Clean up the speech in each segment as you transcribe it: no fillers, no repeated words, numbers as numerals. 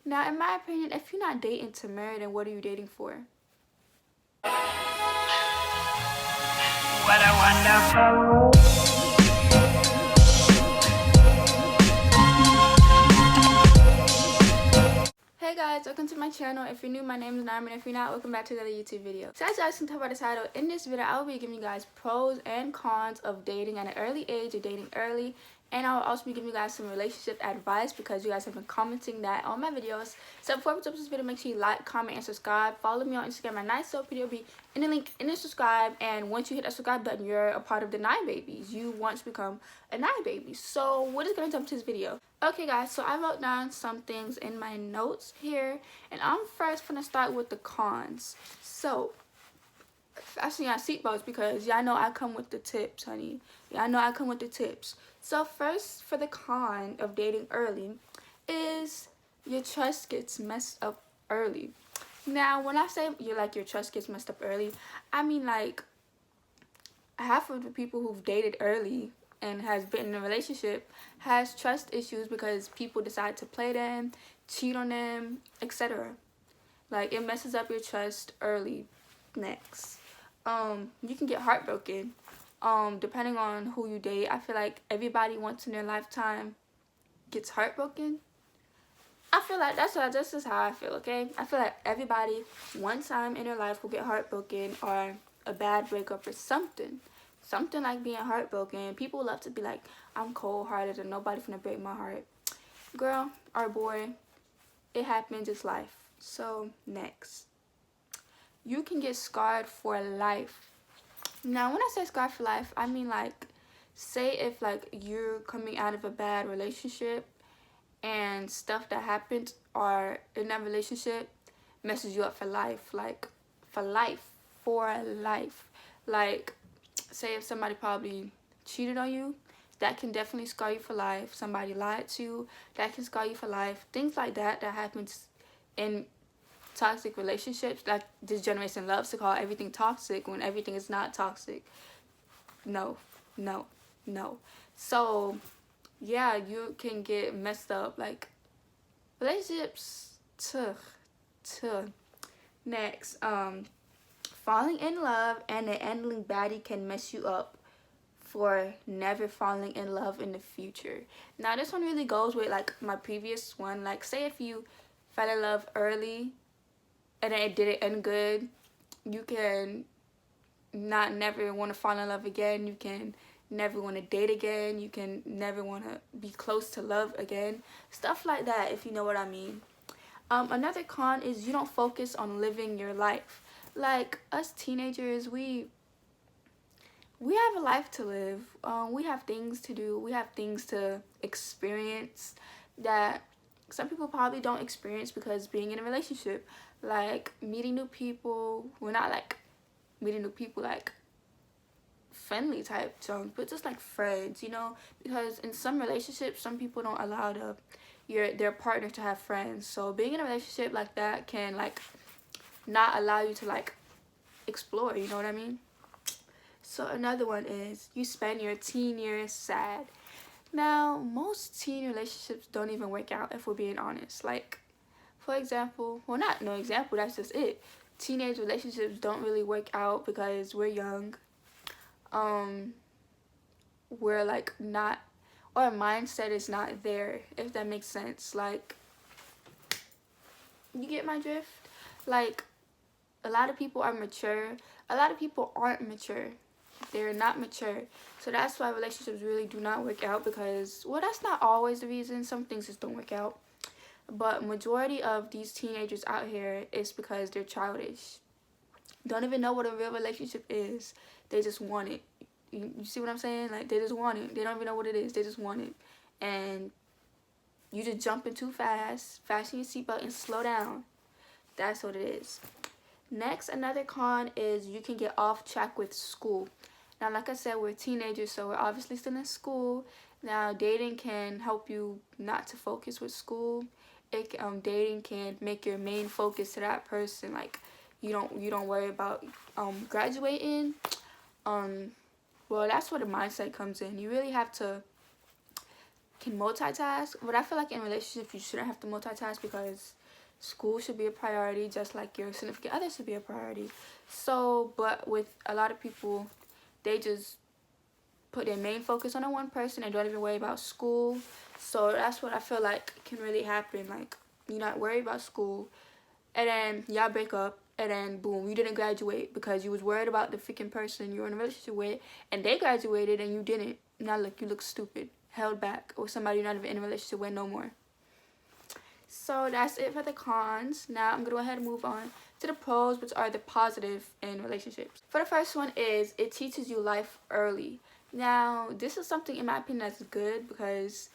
Now, in my opinion, if you're not dating to marry, then what are you dating for? What a wonderful. Hey guys, welcome to my channel. If you're new, my name is Narman. If you're not, welcome back to another YouTube video. So as you guys can tell by the title, in this video I will be giving you guys pros and cons of dating at an early age or dating early. And I will also be giving you guys some relationship advice because you guys have been commenting that on my videos. So before we jump into this video, make sure you like, comment, and subscribe. Follow me on Instagram at NiceSoapy. It'll be in the link in the subscribe. And once you hit that subscribe button, you're a part of the Nine Babies. You want to become a Nine Baby. So we're just going to jump to this video. Okay guys, so I wrote down some things in my notes here. And I'm first going to start with the cons. So fasten your seatbelts because y'all know I come with the tips, honey. Y'all know I come with the tips. So first, for the con of dating early, is your trust gets messed up early. Now, when I say your trust gets messed up early, I mean like half of the people who've dated early and has been in a relationship has trust issues because people decide to play them, cheat on them, etc. Like it messes up your trust early. Next, you can get heartbroken. Depending on who you date, I feel like everybody once in their lifetime gets heartbroken. I feel like that's just how I feel, okay? I feel like everybody one time in their life will get heartbroken or a bad breakup or something. Something like being heartbroken. People love to be like, I'm cold-hearted and nobody's gonna break my heart. Girl or boy, it happens, it's life. So, next. You can get scarred for life. Now, when I say scarred for life, I mean like, say if like you're coming out of a bad relationship and stuff that happened or in that relationship messes you up for life. Like, for life. Like, say if somebody probably cheated on you, that can definitely scar you for life. Somebody lied to you, that can scar you for life. Things like that happens in toxic relationships, like this generation loves to call everything toxic when everything is not toxic. No. So yeah, you can get messed up. Like relationships next, falling in love and an ending baddie can mess you up for never falling in love in the future. Now this one really goes with like my previous one. Like say if you fell in love early and then it didn't end good, you can never want to fall in love again. You can never want to date again. You can never want to be close to love again. Stuff like that, if you know what I mean. Another con is you don't focus on living your life. Like us teenagers, we have a life to live. We have things to do. We have things to experience that some people probably don't experience because being in a relationship, like meeting new people. We're not like meeting new people like friendly type terms, but just like friends, you know, because in some relationships some people don't allow their partner to have friends. So being in a relationship like that can like not allow you to like explore, you know what I mean? So another one is you spend your teen years sad. Now most teen relationships don't even work out, if we're being honest. Like for example, well, not no example, that's just it. Teenage relationships don't really work out because we're young. We're like not, our mindset is not there, if that makes sense. Like, you get my drift? Like, a lot of people are mature, a lot of people aren't mature. They're not mature. So that's why relationships really do not work out, because, well, that's not always the reason. Some things just don't work out. But majority of these teenagers out here is because they're childish. Don't even know what a real relationship is. They just want it. You see what I'm saying? Like, they just want it. They don't even know what it is. They just want it. And you just jumping too fast. Fasten your seatbelt and slow down. That's what it is. Next, another con is you can get off track with school. Now, like I said, we're teenagers, so we're obviously still in school. Now, dating can help you not to focus with school. Dating can make your main focus to that person. Like, you don't worry about graduating. Well, that's where the mindset comes in. You really have to can multitask, but I feel like in relationships you shouldn't have to multitask because school should be a priority just like your significant other should be a priority. So, but with a lot of people, they just put their main focus on one person and don't even worry about school. So that's what I feel like can really happen. Like, you're not worried about school, and then y'all break up, and then boom, you didn't graduate because you was worried about the freaking person you were in a relationship with, and they graduated and you didn't. Now look, you look stupid, held back, or somebody you're not even in a relationship with no more. So that's it for the cons. Now I'm gonna go ahead and move on to the pros, which are the positive in relationships. For the first one is it teaches you life early. Now this is something in my opinion that's good, because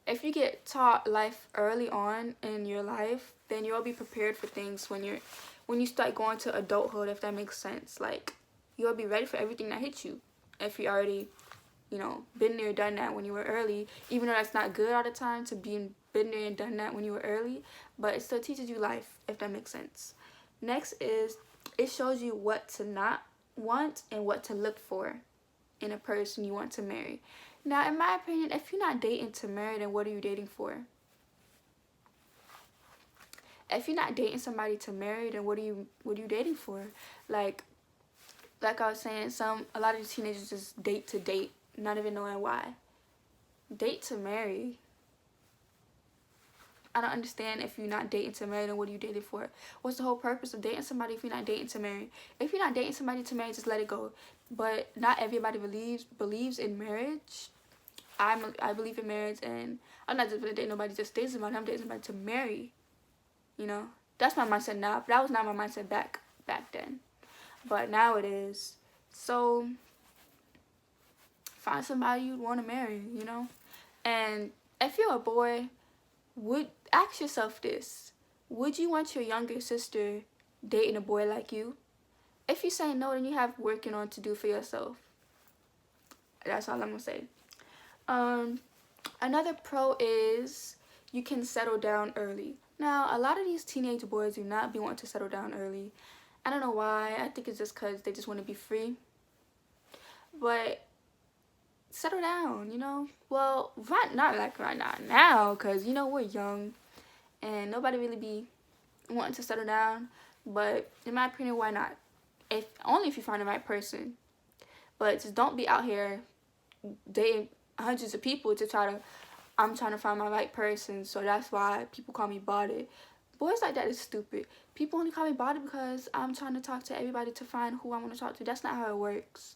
if you get taught life early on in your life, then you'll be prepared for things when you start going to adulthood, if that makes sense. Like, you'll be ready for everything that hits you if you already, you know, been there, done that when you were early. Even though that's not good all the time to be been there and done that when you were early, but it still teaches you life, if that makes sense. Next is it shows you what to not want and what to look for in a person you want to marry. Now, in my opinion, if you're not dating to marry, then what are you dating for? If you're not dating somebody to marry, then what are you dating for? Like I was saying, a lot of these teenagers just date to date, not even knowing why. Date to marry. I don't understand. If you're not dating to marry, then what are you dating for? What's the whole purpose of dating somebody if you're not dating to marry? If you're not dating somebody to marry, just let it go. But not everybody believes in marriage. I believe in marriage, and I'm not just gonna date nobody just dating somebody. I'm dating somebody to marry. You know, that's my mindset now. But that was not my mindset back then. But now it is. So find somebody you'd want to marry. You know, and if you're a boy, ask yourself this: would you want your younger sister dating a boy like you? If you say no, then you have working on to do for yourself. That's all I'm gonna say. Another pro is you can settle down early. Now, a lot of these teenage boys do not be wanting to settle down early. I don't know why. I think it's just because they just want to be free. But settle down, you know. Well, not like right now, because, you know, we're young and nobody really be wanting to settle down. But in my opinion, why not? Only if you find the right person. But just don't be out here dating hundreds of people I'm trying to find my right person, so that's why people call me botted. Boys like that is stupid. People only call me botted because I'm trying to talk to everybody to find who I want to talk to. That's not how it works.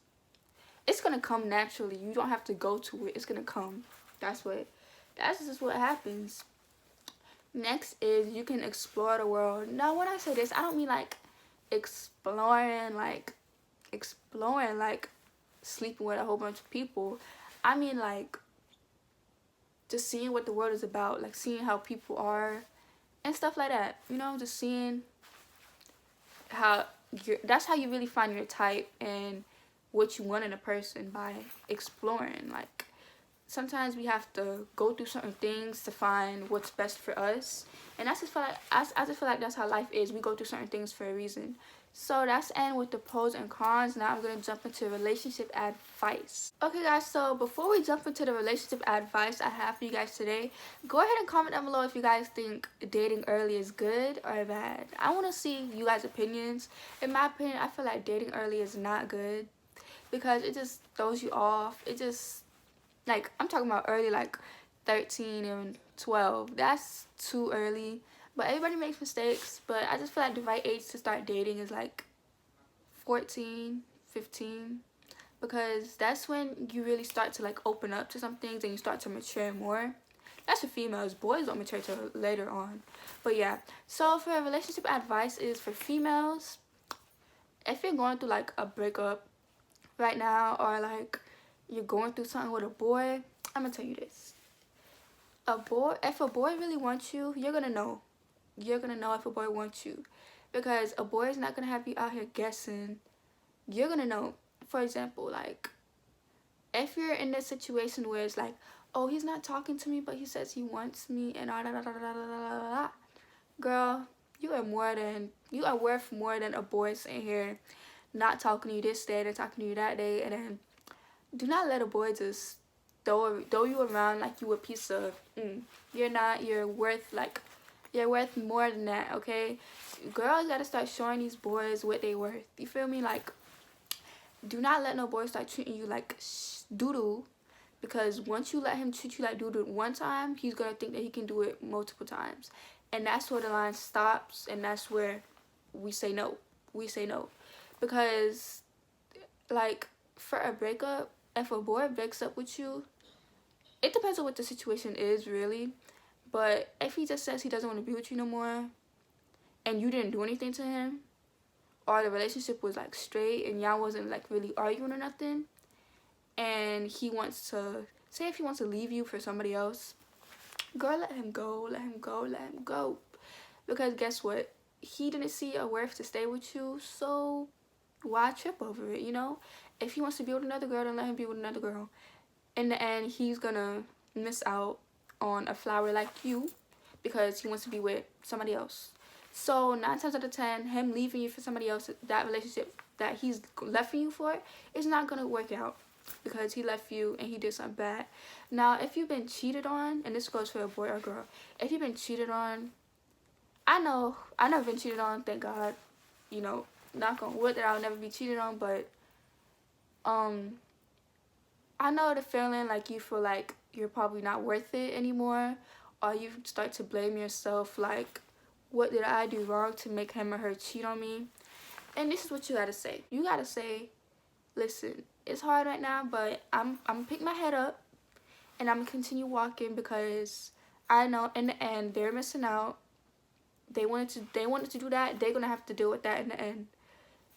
It's gonna come naturally. You don't have to go to it. It's gonna come. That's just what happens. Next is you can explore the world. Now, when I say this, I don't mean like exploring like sleeping with a whole bunch of people. I mean like just seeing what the world is about, like seeing how people are and stuff like that, you know, just seeing that's how you really find your type and what you want in a person, by exploring. Like, sometimes we have to go through certain things to find what's best for us, and I just feel like that's how life is. We go through certain things for a reason. So that's the end with the pros and cons. Now I'm going to jump into relationship advice. Okay guys, so before we jump into the relationship advice I have for you guys today, go ahead and comment down below if you guys think dating early is good or bad. I want to see you guys' opinions. In my opinion, I feel like dating early is not good because it just throws you off. It just, like, I'm talking about early, like 13 and 12. That's too early. But everybody makes mistakes. But I just feel like the right age to start dating is like 14, 15. Because that's when you really start to like open up to some things and you start to mature more. That's for females. Boys don't mature till later on. But yeah. So for relationship advice is for females. If you're going through like a breakup right now, or like you're going through something with a boy, I'm gonna tell you this. If a boy really wants you, you're gonna know. You're gonna know if a boy wants you, because a boy is not gonna have you out here guessing. You're gonna know. For example, like if you're in this situation where it's like, oh, he's not talking to me, but he says he wants me, and girl, you are worth more than a boy sitting here not talking to you this day and talking to you that day. And then do not let a boy just throw you around like you a piece of you're not. You're worth more than that, okay? Girls gotta start showing these boys what they worth. You feel me? Like, do not let no boy start treating you like doo-doo, because once you let him treat you like doo-doo one time, he's gonna think that he can do it multiple times, and that's where the line stops, and that's where we say no. Because, like, for a breakup, if a boy breaks up with you, it depends on what the situation is, really. But if he just says he doesn't want to be with you no more, and you didn't do anything to him, or the relationship was like straight and y'all wasn't like really arguing or nothing, and he wants to, say if he wants to leave you for somebody else, girl, let him go. Because guess what? He didn't see a worth to stay with you, so why trip over it, you know? If he wants to be with another girl, then let him be with another girl. In the end, he's gonna miss out on a flower like you because he wants to be with somebody else. So 9 times out of 10, him leaving you for somebody else, that relationship that he's left you for, is not gonna work out because he left you and he did something bad. Now, if you've been cheated on, and this goes for a boy or girl, if you've been cheated on, I know I've never been cheated on, thank God, you know, knock on wood that I'll never be cheated on, but I know the feeling like you feel like you're probably not worth it anymore, or you start to blame yourself like, what did I do wrong to make him or her cheat on me? And this is what you gotta say. You gotta say, listen, it's hard right now, but I'm gonna pick my head up and I'm gonna continue walking, because I know in the end they're missing out. They wanted to do that. They're gonna have to deal with that in the end.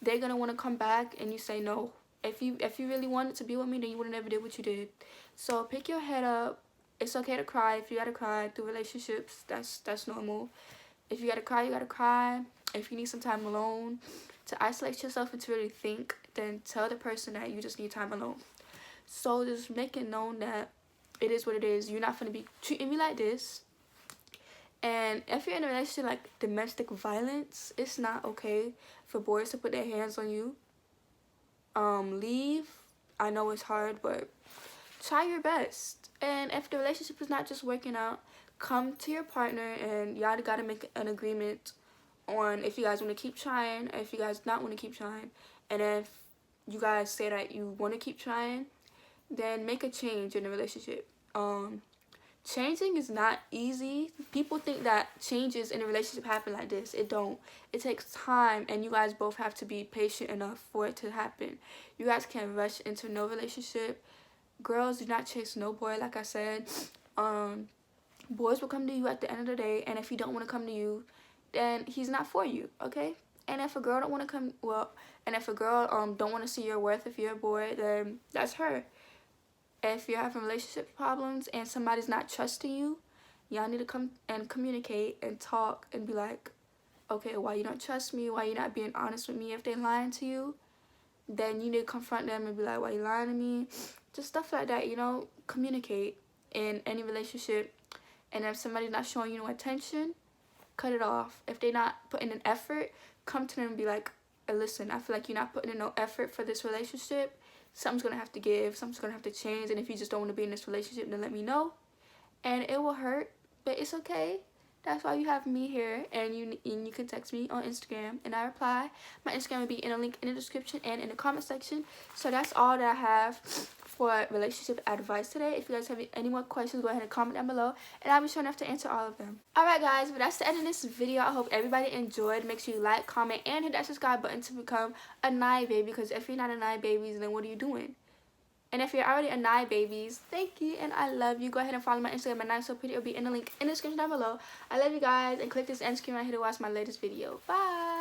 They're gonna want to come back, and you say no. If you really wanted to be with me, then you would have never did what you did. So pick your head up. It's okay to cry if you gotta cry through relationships. That's normal. If you gotta cry, you gotta cry. If you need some time alone to isolate yourself and to really think, then tell the person that you just need time alone. So just make it known that it is what it is. You're not gonna be treating me like this. And if you're in a relationship like domestic violence, it's not okay for boys to put their hands on you. Leave. I know it's hard, but try your best. And if the relationship is not just working out, come to your partner and y'all gotta make an agreement on if you guys want to keep trying or if you guys not want to keep trying. And if you guys say that you want to keep trying, then make a change in the relationship. Changing is not easy. People think that changes in a relationship happen like this. It don't. It takes time, and you guys both have to be patient enough for it to happen. You guys can't rush into no relationship. Girls, do not chase no boy, like I said. Boys will come to you at the end of the day, and if he don't want to come to you, then he's not for you, okay? And if a girl don't want to come, and if a girl don't want to see your worth if you're a boy, then that's her. If you're having relationship problems and somebody's not trusting you, y'all need to come and communicate and talk and be like, okay, why you don't trust me? Why you not being honest with me? If they're lying to you, then you need to confront them and be like, why you lying to me? Just stuff like that, you know, communicate in any relationship. And if somebody's not showing you no attention, cut it off. If they're not putting in effort, come to them and be like, hey, listen, I feel like you're not putting in no effort for this relationship. Something's gonna have to give, something's gonna have to change, and if you just don't want to be in this relationship, then let me know. And it will hurt, but it's okay. That's why you have me here, and you can text me on Instagram and I reply. My Instagram will be in a link in the description and in the comment section. So that's all that I have for relationship advice today. If you guys have any more questions, go ahead and comment down below, and I'll be sure enough to answer all of them. Alright guys, but that's the end of this video. I hope everybody enjoyed. Make sure you like, comment, and hit that subscribe button to become a Nye baby, because if you're not a Nye babies, then what are you doing? And if you're already a Nye babies, thank you and I love you. Go ahead and follow my Instagram at NyeSoPretty. It'll be in the link in the description down below. I love you guys, and click this end screen right here to watch my latest video. Bye!